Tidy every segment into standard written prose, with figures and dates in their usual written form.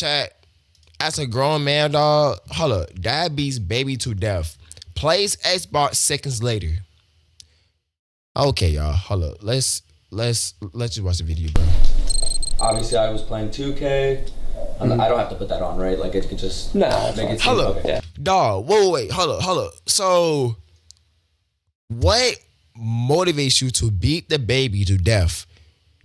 chat, as a grown man, dog, hold up, dad beats baby to death. Plays Xbox seconds later. Okay, y'all, hold up. Let's just watch the video, bro. Obviously, I was playing 2K. I don't have to put that on, right? Like, it could just make it seem okay. Dog, wait, hold up. So, what motivates you to beat the baby to death?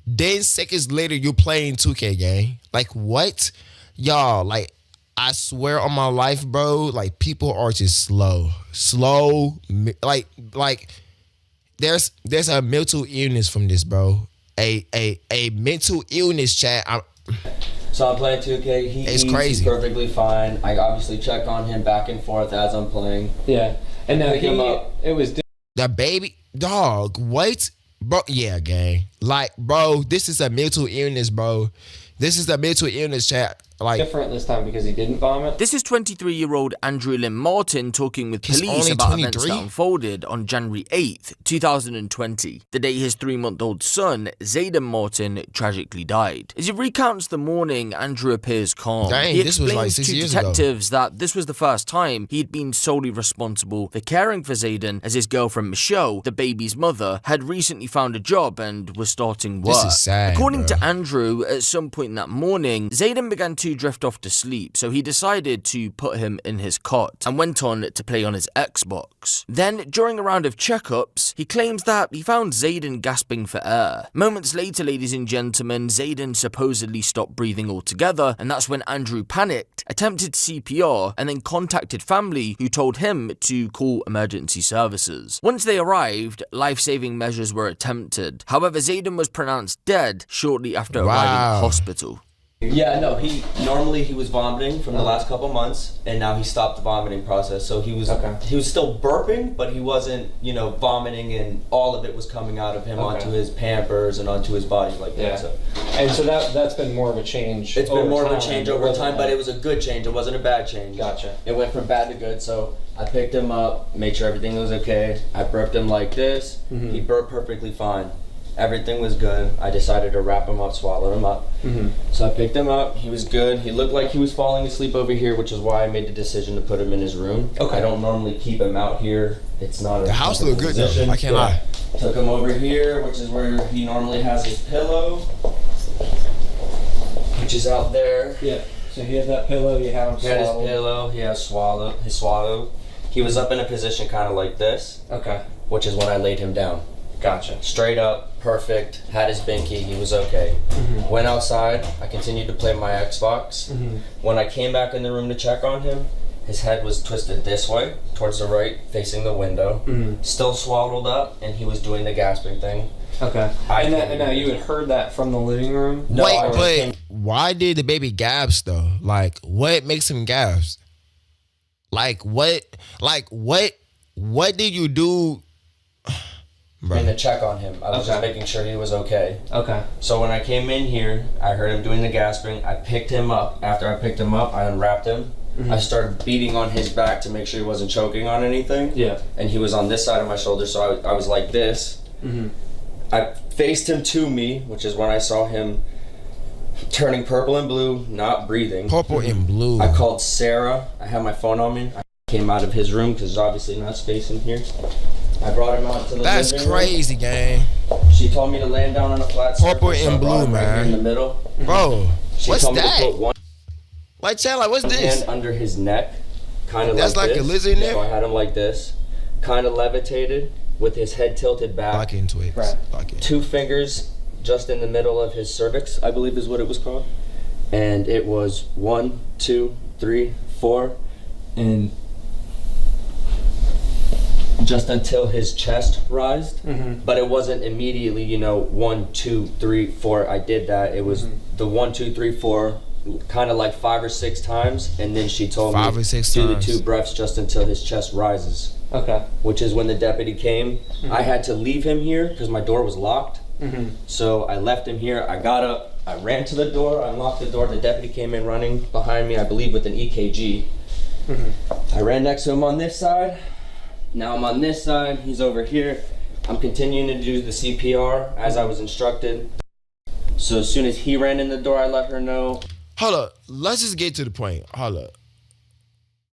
Then seconds later, you're playing 2K gang. Like, what? Y'all, like, I swear on my life, bro, like, people are just slow. Like, there's a mental illness from this, bro. A mental illness, chat. So I'm playing 2K. He's crazy. Perfectly fine. I obviously check on him back and forth as I'm playing. Yeah. And now it was the baby dog. What, bro? Yeah, gang. Like, bro, this is a mental illness, bro. This is a mental illness, chat. Like, different this time because he didn't vomit. This is 23-year-old Andrew Lynn Martin talking with police about events that unfolded on January 8th, 2020, the day his 3-month-old son, Zayden Martin, tragically died. As he recounts the morning, Andrew appears calm. Dang, he this was like 6 years ago. Detectives that this was the first time he'd been solely responsible for caring for Zayden, as his girlfriend Michelle, the baby's mother, had recently found a job and was starting work. This is sad, According to Andrew, at some point that morning, Zayden began to drift off to sleep, so he decided to put him in his cot and went on to play on his Xbox. Then, during a round of checkups, he claims that he found Zayden gasping for air. Moments later, ladies and gentlemen, Zayden supposedly stopped breathing altogether, and that's when Andrew panicked, attempted CPR, and then contacted family, who told him to call emergency services. Once they arrived, life-saving measures were attempted. However, Zayden was pronounced dead shortly after arriving at hospital. Yeah, no, he was vomiting from the last couple months, and now he stopped the vomiting process. So he was still burping, but he wasn't, vomiting, and all of it was coming out of him onto his Pampers and onto his body like that. So. And so that's been more of a change. It's been more of a change over time, but it was a good change. It wasn't a bad change. Gotcha. It went from bad to good. So I picked him up, made sure everything was okay. I burped him like this. Mm-hmm. He burped perfectly fine. Everything was good. I decided to wrap him up, swallow him up. Mm-hmm. So I picked him up. He was good. He looked like he was falling asleep over here, which is why I made the decision to put him in his room. Okay. I don't normally keep him out here. It's not the house looked good though. I can't lie. Took him over here, which is where he normally has his pillow, which is out there. Yeah. So he had that pillow. You have him swallowed. He had his pillow. He has swallowed. He swallowed. He was up in a position kind of like this. Okay. Which is when I laid him down. Gotcha. Straight up, perfect, had his binky, he was okay. Mm-hmm. Went outside, I continued to play my Xbox. Mm-hmm. When I came back in the room to check on him, his head was twisted this way, towards the right, facing the window. Mm-hmm. Still swaddled up, and he was doing the gasping thing. Okay. And now you had heard that from the living room? No, but why did the baby gasp though? Like, what makes him gasp? What did you do? And to check on him. I was just making sure he was okay. Okay. So when I came in here, I heard him doing the gasping. I picked him up. After I picked him up, I unwrapped him. Mm-hmm. I started beating on his back to make sure he wasn't choking on anything. Yeah. And he was on this side of my shoulder, so I was like this. Mm-hmm. I faced him to me, which is when I saw him turning purple and blue, not breathing. Purple and blue. I called Sarah. I had my phone on me. I came out of his room because there's obviously not space in here. I brought him out to the That's living room. Crazy, gang. She told me to land down on a flat surface. Purple and blue, man. Right here in the middle. Bro, what's told that? Me to put one what's this? Hand under his neck, kind of That's like this. That's like a lizard in there? So I had him like this, kind of levitated, with his head tilted back. Lock into it. Right. Two fingers just in the middle of his cervix, I believe is what it was called. And it was 1, 2, 3, 4, and just until his chest rised, but it wasn't immediately, 1, 2, 3, 4. I did that. It was the 1, 2, 3, 4, kind of like 5 or 6 times, and then she told me do the 2 breaths just until his chest rises. Okay. Which is when the deputy came. I had to leave him here because my door was locked. So I left him here. I got up. I ran to the door. I unlocked the door. The deputy came in running behind me, I believe, with an EKG. I ran next to him on this side. Now I'm on this side, he's over here. I'm continuing to do the CPR as I was instructed. So as soon as he ran in the door, I let her know. Hold up. Let's just get to the point. Hold up.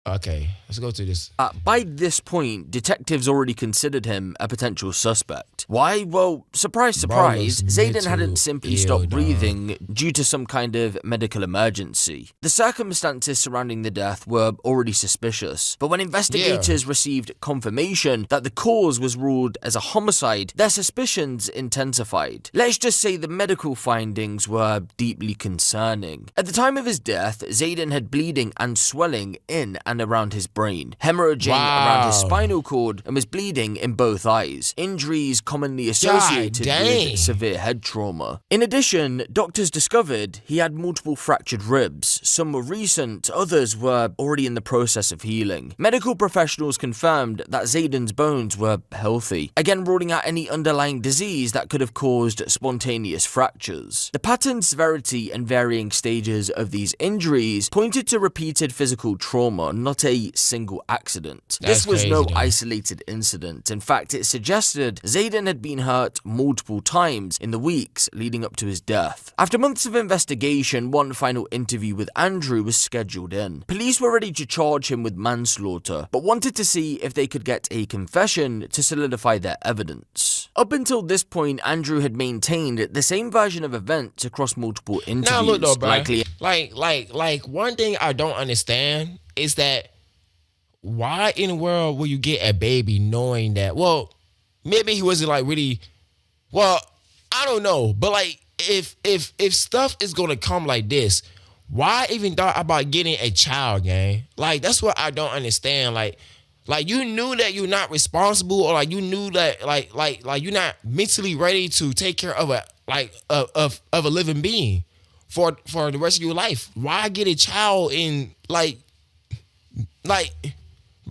Okay, let's go to this. By this point, detectives already considered him a potential suspect. Why? Well, surprise, surprise, Zayden hadn't simply stopped breathing due to some kind of medical emergency. The circumstances surrounding the death were already suspicious, but when investigators received confirmation that the cause was ruled as a homicide, their suspicions intensified. Let's just say the medical findings were deeply concerning. At the time of his death, Zayden had bleeding and swelling in and around his brain, hemorrhaging around his spinal cord, and was bleeding in both eyes, injuries commonly associated with severe head trauma. In addition, doctors discovered he had multiple fractured ribs. Some were recent, others were already in the process of healing. Medical professionals confirmed that Zayden's bones were healthy, again ruling out any underlying disease that could have caused spontaneous fractures. The pattern, severity, and varying stages of these injuries pointed to repeated physical trauma, not a single accident. This was no isolated incident. In fact, it suggested Zayden had been hurt multiple times in the weeks leading up to his death. After months of investigation, one final interview with Andrew was scheduled in. Police were ready to charge him with manslaughter, but wanted to see if they could get a confession to solidify their evidence. Up until this point, Andrew had maintained the same version of events across multiple interviews. Now look though, bro. Like one thing I don't understand is that why in the world will you get a baby knowing that, well, maybe he wasn't like really, well, I don't know, but like if stuff is gonna come like this, why even thought about getting a child, gang? Like that's what I don't understand. Like you knew that you're not responsible, or like you knew that like you're not mentally ready to take care of of a living being for the rest of your life. Why get a child in an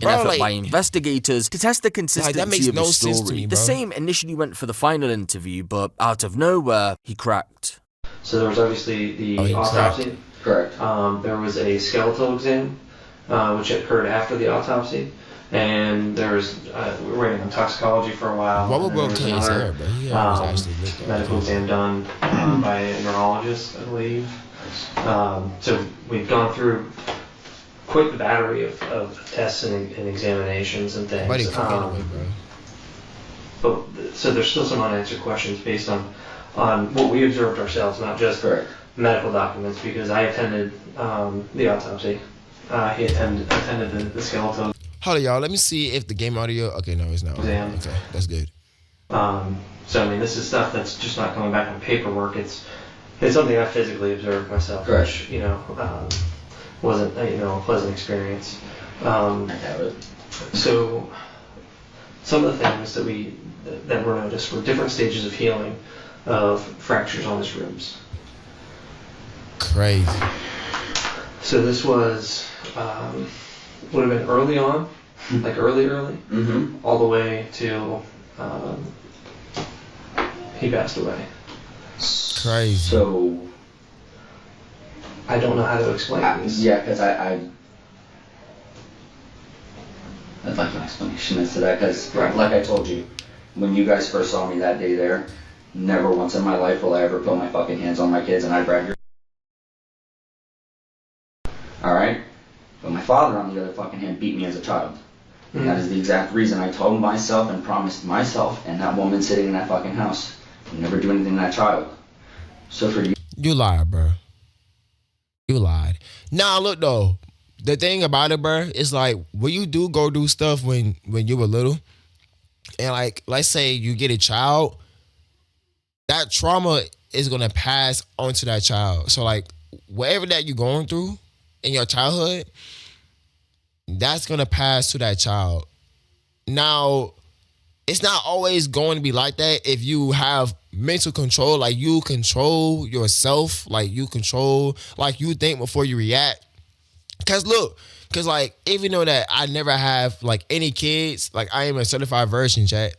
effort by investigators to test the consistency that makes of no his sense story. to me, The bro. same initially went for the final interview, but out of nowhere, he cracked. So there was obviously the autopsy. Correct. There was a skeletal exam, which occurred after the autopsy. And there was, we were waiting on toxicology for a while. What would There was Will another, bro? He was actually looked at. medical exam done by a neurologist, I believe. So we've gone through quite the battery of tests and examinations and things. Buddy, come anyway, bro. But so there's still some unanswered questions based on what we observed ourselves, not just medical documents. Because I attended the autopsy. He attended the skeletal. Hold on, y'all. Let me see if the game audio. Okay, no, it's not. Exam. Okay, that's good. So I mean, this is stuff that's just not coming back on paperwork. It's something I physically observed myself, Correct. which wasn't a pleasant experience. I have it. So some of the things that were noticed were different stages of healing of fractures on his ribs. Crazy. So this was would have been early on, like early, Mm-hmm. all the way till he passed away. Crazy. So, I don't know how to explain this. yeah, because I'd like an explanation as to that, because like I told you, when you guys first saw me that day there, never once in my life will I ever put my fucking hands on my kids, and I grab your alright? But my father, on the other fucking hand, beat me as a child. And that is the exact reason I told myself and promised myself and that woman sitting in that fucking house, I'll never do anything to that child. So for you... You lied, bro. You lied. Nah, look though. The thing about it, bro, is like when you do go do stuff when you were little, and like let's say you get a child, that trauma is gonna pass on to that child. So like whatever that you're going through in your childhood, that's gonna pass to that child. Now, it's not always going to be like that if you have mental control, like you control yourself, like you control, like you think before you react. Cause like even though that I never have like any kids, like I am a certified virgin, chat.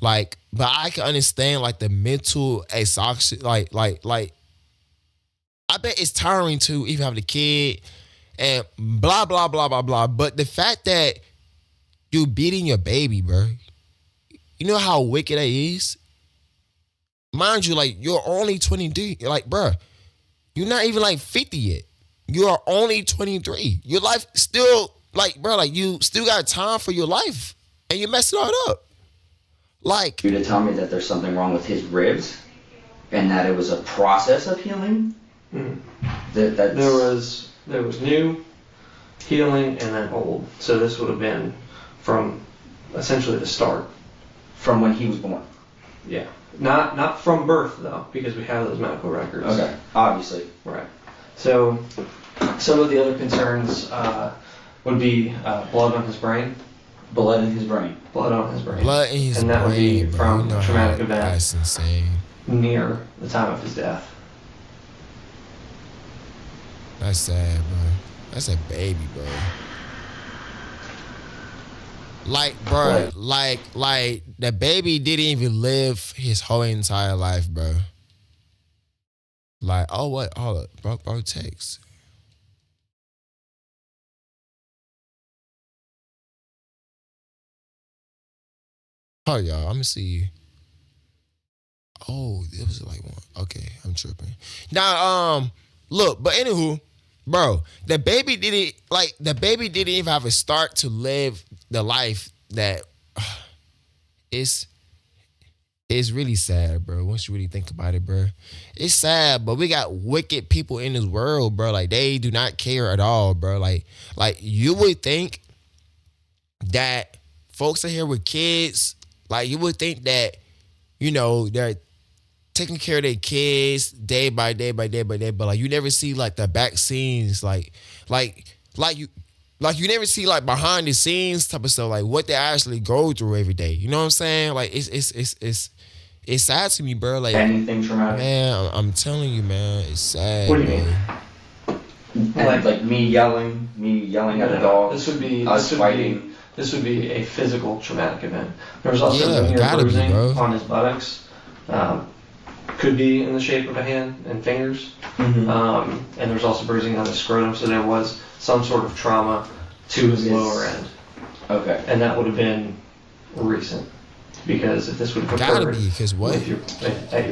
Like, but I can understand like the mental exhaustion, like I bet it's tiring to even have the kid and blah blah blah blah blah. But the fact that you beating your baby, bro, you know how wicked that is? Mind you, like, you're only 23. Like, bro, you're not even, like, 50 yet. You are only 23. Your life still, like, bro, like, you still got time for your life, and you messed it all up. Like, You to tell me that there's something wrong with his ribs, and that it was a process of healing. That's There was new, healing, and then old. So this would have been from essentially the start. from when he was born. Yeah. Not from birth though, because we have those medical records. Okay, obviously. Right. So some of the other concerns would be blood on his brain. Blood in his brain. Blood on his brain. blood in his And that would be brain, bro. from You know a how traumatic event that's insane. near the time of his death. That's sad, bro. That's a baby, bro. Like, bro, like the baby didn't even live his whole entire life, bro. Like, oh, what? Hold up, bro, text. Oh, y'all, I'm gonna see. Oh, it was like one. Okay, I'm tripping. Now, look, but anywho, bro, the baby didn't even have a start to live the life that it's really sad, bro. Once you really think about it, bro, it's sad. But we got wicked people in this world, bro. Like, they do not care at all, bro. Like you would think that folks are here with kids. Like, you would think that, you know, they're taking care of their kids day by day by day by day, but like, you never see like the back scenes, like you never see like behind the scenes type of stuff, like what they actually go through every day. You know what I'm saying? Like, it's sad to me, bro. Like, Anything traumatic. man, I'm telling you, man, it's sad. What do you bro. mean? And like me yelling at a dog. This would be us fighting. This would be a physical traumatic event. There was also Yeah, severe gotta be, bruising bro. on his buttocks. Could be in the shape of a hand and fingers. Mhm. And there's also bruising on his scrotum, so there was some sort of trauma to his lower end. Okay. And that would have been recent. Because if this would have Gotta occurred be, because what? at your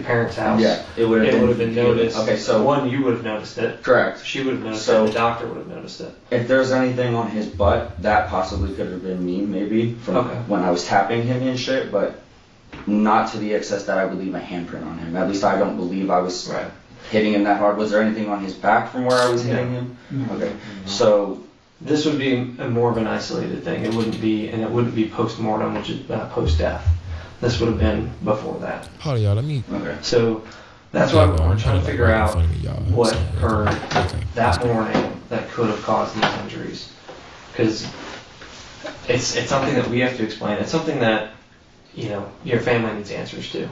parents' house, Yeah, it would have been noticed. Okay, so one, you would have noticed it. correct. She would have noticed So- it. The doctor would have noticed it. If there's anything on his butt, that possibly could have been me, maybe from Okay. when I was tapping him and shit, but not to the excess that I would leave a handprint on him. At least I don't believe I was Right. hitting him that hard. Was there anything on his back from where I was hitting him? Okay, so This would be more of an isolated thing. It wouldn't be post-mortem, which is post-death. This would have been before that. Hold on, y'all. Let me. okay. So that's why we're trying to figure out what Okay. occurred that morning that could have caused these injuries. Because it's something that we have to explain. It's something that, you know, your family needs answers to.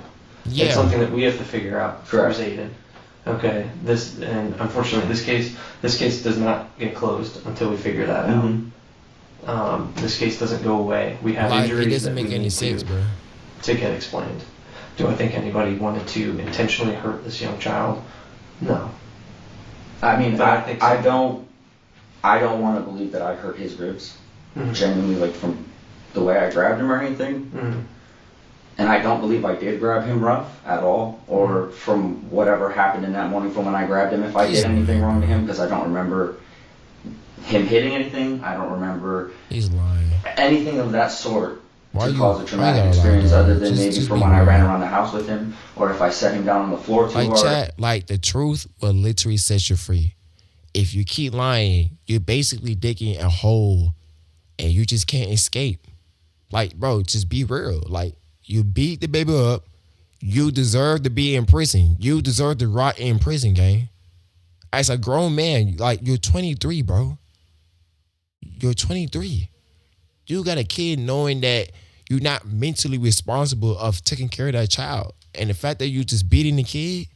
Yeah. It's something that we have to figure out for Correct. Zayden. Okay, and unfortunately this case does not get closed until we figure that out. Mhm. This case doesn't go away. We have Like, injuries it doesn't that make we any need sense, to, bro. to get explained. Do I think anybody wanted to intentionally hurt this young child? No. I mean, But I think so. I don't want to believe that I hurt his ribs, Mhm. genuinely, like from the way I grabbed him or anything. Mhm. And I don't believe I did grab him rough at all, or from whatever happened in that morning from when I grabbed him, if I did anything wrong to him, because I don't remember him hitting anything. I don't remember He's lying. anything of that sort Why to you- cause a why traumatic y'all experience lying, other dog? than Just- maybe just from be when I ran real. around the house with him, or if I set him down on the floor too Like, hard. chat, like, the truth will literally set you free. If you keep lying, you're basically digging a hole and you just can't escape. Like, bro, just be real. Like, you beat the baby up. You deserve to be in prison. You deserve to rot in prison, gang. As a grown man, like, you're 23, bro. You're 23. You got a kid knowing that you're not mentally responsible of taking care of that child. And the fact that you just beating the kid,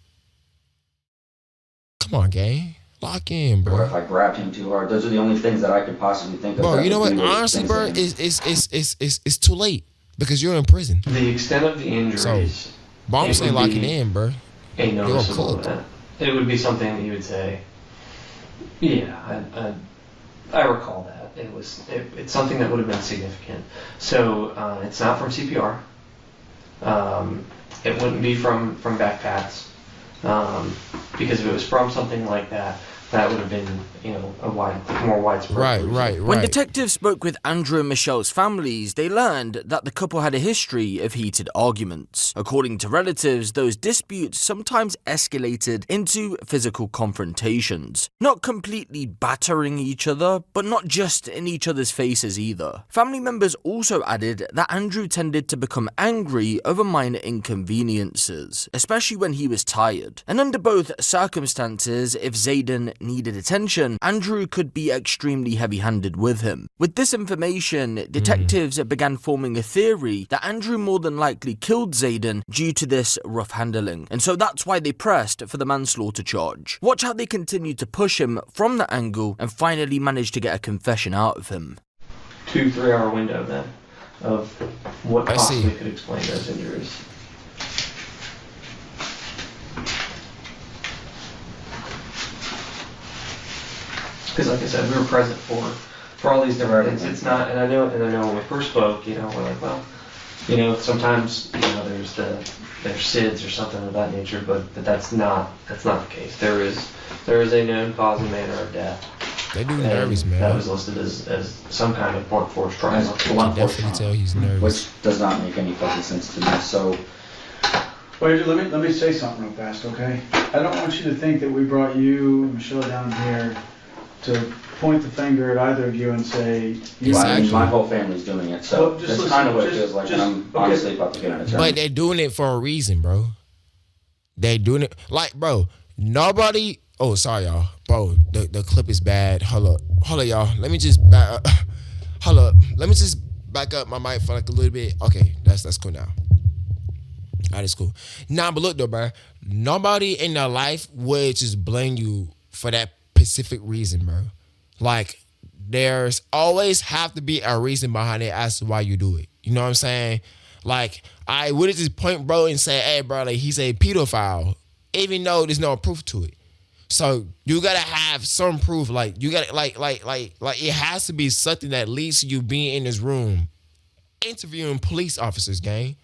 come on, gang. Lock in, Or if bro. I grabbed him too hard. Those are the only things that I could possibly think of. Bro, that you know would what? be those Honestly, things bro, that- it's too late because you're in prison. The extent of the injuries. Bomb It say would locking be- in, bro. A noticeable cooked. event. It would be something that you would say, yeah, I recall that. It's something that would have been significant. So it's not from CPR. It wouldn't be from back pats. Because if it was from something like that, that would have been, a more widespread. Right. When detectives spoke with Andrew and Michelle's families, they learned that the couple had a history of heated arguments. According to relatives, those disputes sometimes escalated into physical confrontations. Not completely battering each other, but not just in each other's faces either. Family members also added that Andrew tended to become angry over minor inconveniences, especially when he was tired. And under both circumstances, if Zayden needed attention, Andrew could be extremely heavy-handed with him. With this information, detectives began forming a theory that Andrew more than likely killed Zayden due to this rough handling, and so that's why they pressed for the manslaughter charge. Watch how they continued to push him from that angle and finally managed to get a confession out of him. 2-3 hour window then of what possibly could explain those injuries. Because like I said, we were present for all these different things. It's not, and I know when we first spoke, we're like, well, sometimes there's SIDS or something of that nature, but that's not the case. There is a known cause and manner of death. They do nervous, man. That was listed as some kind of blunt force trauma. Definitely tell he's nervous. Which does not make any fucking sense to me. So, wait, let me say something real fast, okay? I don't want you to think that we brought you and Michelle down here to point the finger at either of you and say, my whole family's doing it, so that's kind of what it feels like, and I'm honestly about to get an attorney. But they're doing it for a reason, bro. They doing it like, bro. Nobody. Oh, sorry, y'all, bro. The clip is bad. Hold up, y'all. Let me just back up. Hold up. Let me just back up my mic for like a little bit. Okay, that's cool now. That is cool. Nah, but look though, bro. Nobody in their life would just blame you for that specific reason, bro. Like, there's always have to be a reason behind it as to why you do it. You know what I'm saying? Like, I would just point bro and say, hey, bro, like, he's a pedophile, even though there's no proof to it. So you gotta have some proof. Like, you gotta like it has to be something that leads to you being in this room interviewing police officers, gang,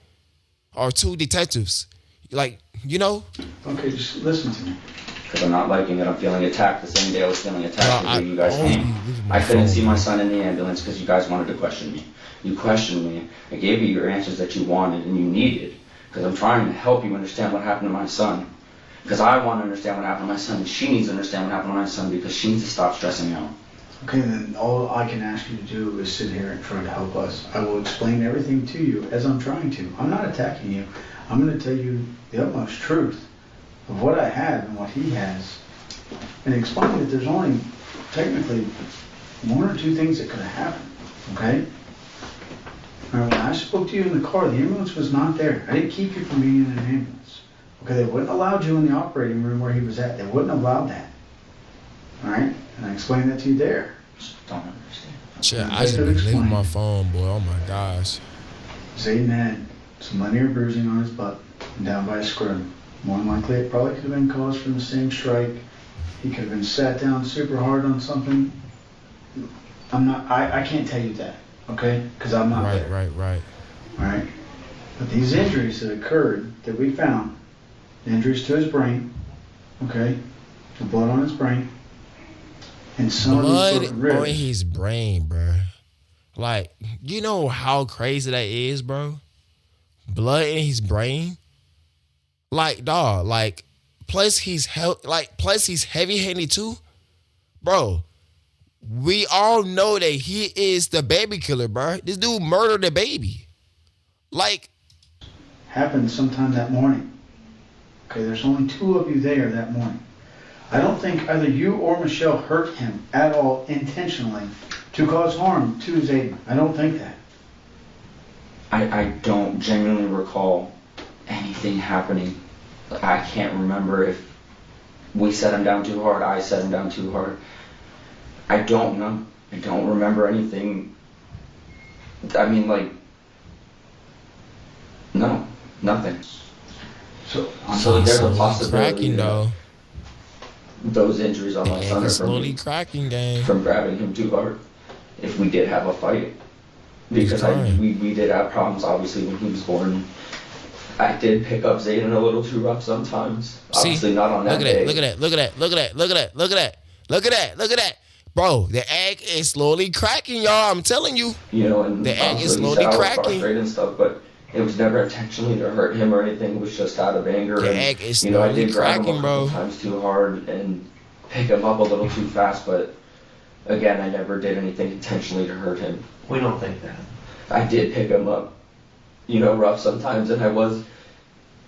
or 2 detectives. Like, Okay, just listen to me. Because I'm not liking it. I'm feeling attacked the same day I was feeling attacked when you guys came. I couldn't see my son in the ambulance because you guys wanted to question me. You questioned me. I gave you your answers that you wanted and you needed. Because I'm trying to help you understand what happened to my son. Because I want to understand what happened to my son, and she needs to understand what happened to my son because she needs to stop stressing out. Okay, then all I can ask you to do is sit here and try to help us. I will explain everything to you as I'm trying to. I'm not attacking you. I'm going to tell you the utmost truth of what I have and what he has, and explain that there's only technically 1 or 2 things that could have happened, okay? All right, when I spoke to you in the car, the ambulance was not there. I didn't keep you from being in an ambulance. Okay, they wouldn't have allowed you in the operating room where he was at. They wouldn't have allowed that. All right, and I explained that to you there. Just don't understand. Shit, I just been leaving my phone, boy. Oh my gosh. Zayden had some linear bruising on his butt and down by his scrotum. More than likely, it probably could have been caused from the same strike. He could have been sat down super hard on something. I can't tell you that, okay? Because I'm not there. Right. All right? But these injuries that occurred, that we found, the injuries to his brain, okay? The blood on his brain, and some blood of these ribs. on his brain, bro. Like, you know how crazy that is, bro? Blood in his brain. Like, dog, like, plus he's heavy-handed too, bro. We all know that he is the baby killer, bro. This dude murdered the baby. Like, happened sometime that morning. Okay, there's only 2 of you there that morning. I don't think either you or Michelle hurt him at all intentionally to cause harm to Zayden. I don't think that. I don't genuinely recall anything happening. I can't remember if we set him down too hard, I set him down too hard. I don't know. I don't remember anything. I mean, like, no, nothing. So there's a possibility cracking, though. Those injuries on my son are slowly cracking, gang. from grabbing him too hard. If we did have a fight, because we did have problems obviously when he was born. I did pick up Zayden a little too rough sometimes. Obviously not on that day. Look at that. Look at that. Look at that. Bro, the egg is slowly cracking, y'all. I'm telling you. You know, and The egg is obviously he slowly said I was cracking. frustrated and stuff, but it was never intentionally to hurt him or anything. It was just out of anger. The and, egg is you know, I slowly did grab him cracking, a couple bro. times too hard and pick him up a little too fast, but again, I never did anything intentionally to hurt him. We don't think that. I did pick him up, you know, rough sometimes, and I was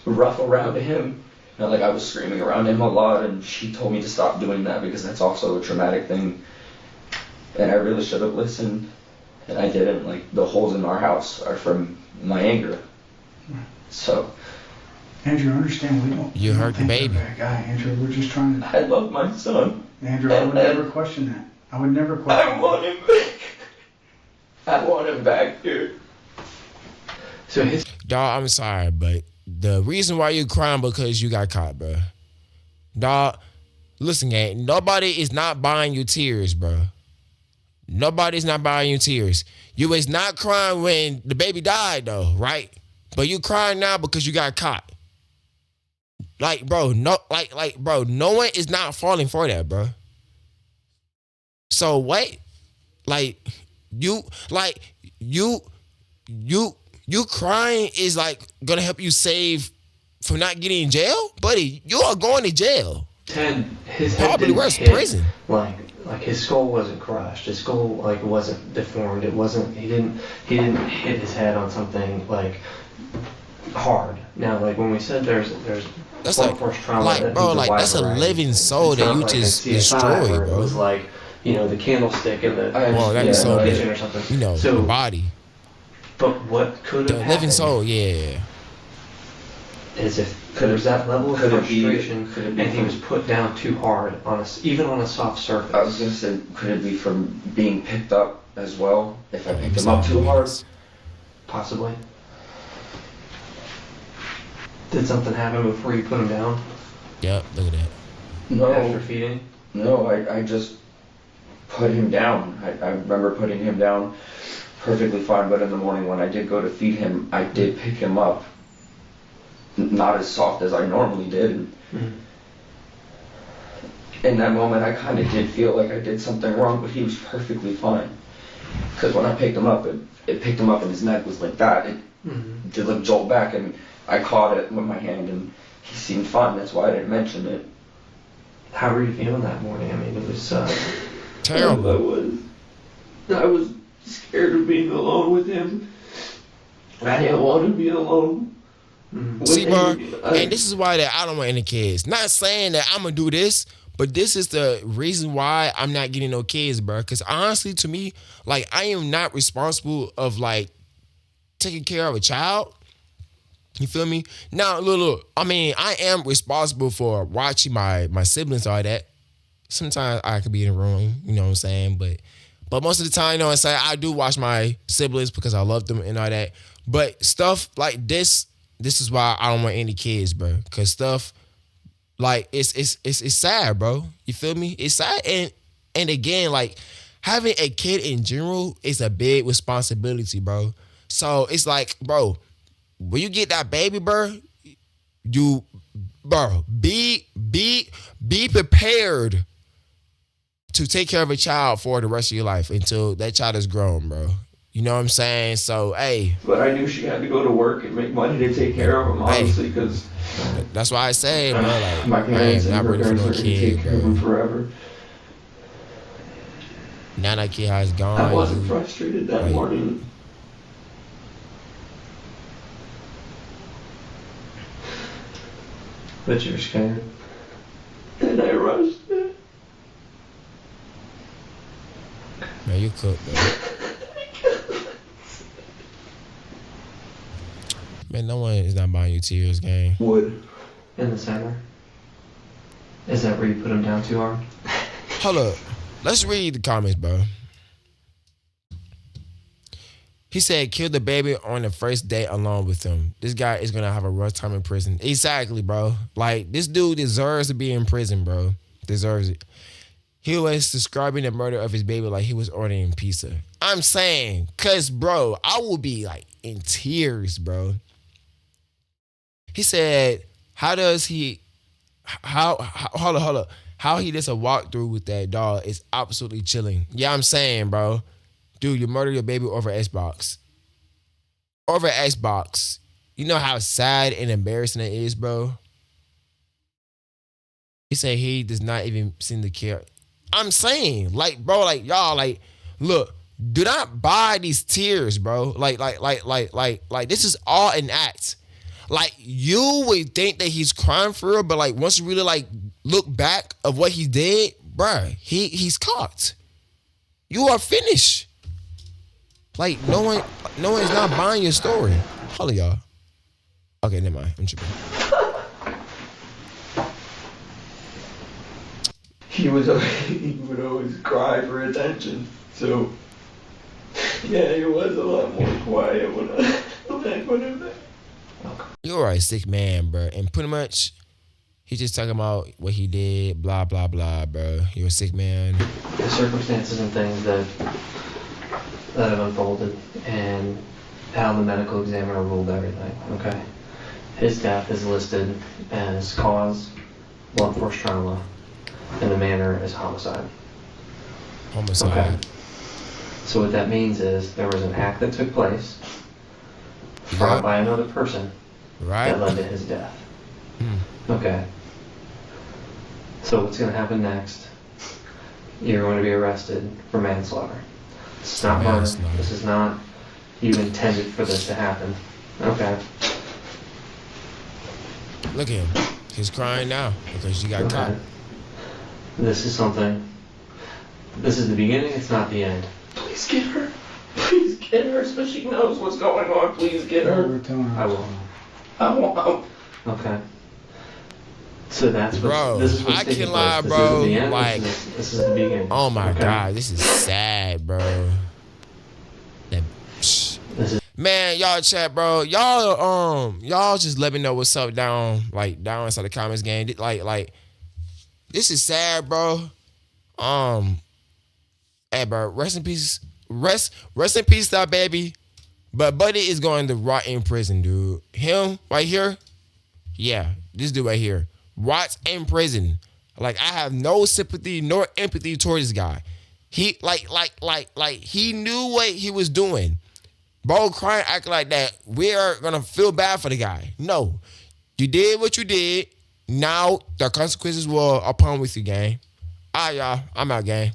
rough around him. You know, like I was screaming around him a lot, and she told me to stop doing that because that's also a traumatic thing. And I really should have listened, and I didn't. Like, the holes in our house are from my anger. So. Andrew, understand we don't. You we don't hurt the think baby. you're a bad guy, Andrew. We're just trying to. I love my son. Andrew, I would never question that. I would never question. I want him back. I want him back, dude. So his Dog, I'm sorry, but the reason why you crying because you got caught, bro. Dog, listen, gang, nobody is not buying you tears, bro. Nobody's not buying you tears. You was not crying when the baby died, though, right? But you crying now because you got caught. Like, bro, bro, no one is not falling for that, bro. So what? You crying is like gonna help you save from not getting in jail, buddy. You are going to jail. Ted, his head Probably didn't worse, hit, prison. Like his skull wasn't crushed. His skull like wasn't deformed. It wasn't. He didn't hit his head on something like hard. Now, like when we said there's That's blunt like, force trauma. like, that bro, needs a like wide that's a variety. living soul It's that not you like a just CSI destroyed, where it bro. was like, you know, the candlestick in the Well, that Yeah, is so no, I kitchen big. or something. You know, so, the body, but what could the have living happened soul, yeah. is if there's that level of could it be- frustration could it be and he from- was put down too hard on even on a soft surface. I was gonna say, could it be from being picked up as well? If I picked him up too hard? Possibly. Did something happen before you put him down Yep, look at that. after No, feeding? no, I just put him down. I remember putting him down perfectly fine, but in the morning when I did go to feed him, I did pick him up. Not as soft as I normally did. And in that moment, I kind of did feel like I did something wrong, but he was perfectly fine. Because when I picked him up, it picked him up and his neck was like that. It did like jolt back, and I caught it with my hand, and he seemed fine. That's why I didn't mention it. How were you feeling that morning? I mean, it was Terrible. I was scared of being alone with him. I didn't want to be alone. See, bro, and this is why that I don't want any kids. Not saying that I'm gonna do this, but this is the reason why I'm not getting no kids, bro. Because honestly, to me, like I am not responsible of like taking care of a child. You feel me? Now, look, I mean, I am responsible for watching my siblings, all that. Sometimes I could be in the room, you know what I'm saying? But most of the time, you know what I'm saying, I do watch my siblings because I love them and all that. But stuff like this is why I don't want any kids, bro. Cause stuff like it's sad, bro. You feel me? It's sad, and again, like having a kid in general is a big responsibility, bro. So it's like, bro, when you get that baby, bro, be prepared to take care of a child for the rest of your life until that child is grown, bro. You know what I'm saying? So, hey. But I knew she had to go to work and make money to take care of him, obviously, because that's why I say, bro, like, my I parents am and not her ready for parents no are going to kid, take care of him bro. forever. Now that kid has gone. I wasn't frustrated that Right. morning. but you're scared. And I rushed it. Man, you cook, bro. Man, no one is not buying you tears, gang. Would. In the center. Is that where you put him down too hard? Hold up. Let's read the comments, bro. He said, kill the baby on the first date along with him. This guy is going to have a rough time in prison. Exactly, bro. Like, this dude deserves to be in prison, bro. Deserves it. He was describing the murder of his baby like he was ordering pizza. I'm saying, because, bro, I will be, like, in tears, bro. He said, hold up. how he does a walkthrough with that dog is absolutely chilling. Yeah, I'm saying, bro. Dude, you murdered your baby over Xbox. Over Xbox. You know how sad and embarrassing it is, bro? He said he does not even seem to care. I'm saying, like, bro, like, y'all, like, look, do not buy these tears, bro. Like, this is all an act. Like, you would think that he's crying for real, but like, once you really like look back of what he did, bruh, he's caught. You are finished. Like, no one is not buying your story. Hold on, y'all. Okay, never mind. I'm tripping. He would always cry for attention. So, yeah, he was a lot more quiet when I put him there. You are a sick man, bro. And pretty much, he's just talking about what he did, blah, blah, blah, bro. You're a sick man. The circumstances and things that have unfolded and how the medical examiner ruled everything, okay? His death is listed as cause, blunt force trauma, and the manner is homicide. Homicide. Okay. So what that means is there was an act that took place brought by another person that led to his death. Okay. So what's going to happen next? You're going to be arrested for manslaughter. This is not murder. This is not you intended for this to happen. Okay. Look at him. He's crying now because she got caught. This is something. This is the beginning. It's not the end. Please get her. Please get her so she knows what's going on. Please get her. I will. I won't. Okay. So that's what. Bro, this is what's I taking can't lie, place. bro. This is the end. Like, this is the beginning. Oh my Okay? God, this is sad, bro. Man, y'all chat, bro. Y'all just let me know what's up down inside the comments, gang. Like, this is sad, bro. Hey, bro, rest in peace. Rest in peace, that baby. But Buddy is going to rot in prison, dude. Him right here, yeah, this dude right here, rots in prison. Like, I have no sympathy nor empathy towards this guy. He like he knew what he was doing. Bro, crying, acting like that. We are gonna feel bad for the guy. No, you did what you did. Now the consequences will upon with you, gang. All right, y'all. I'm out, gang.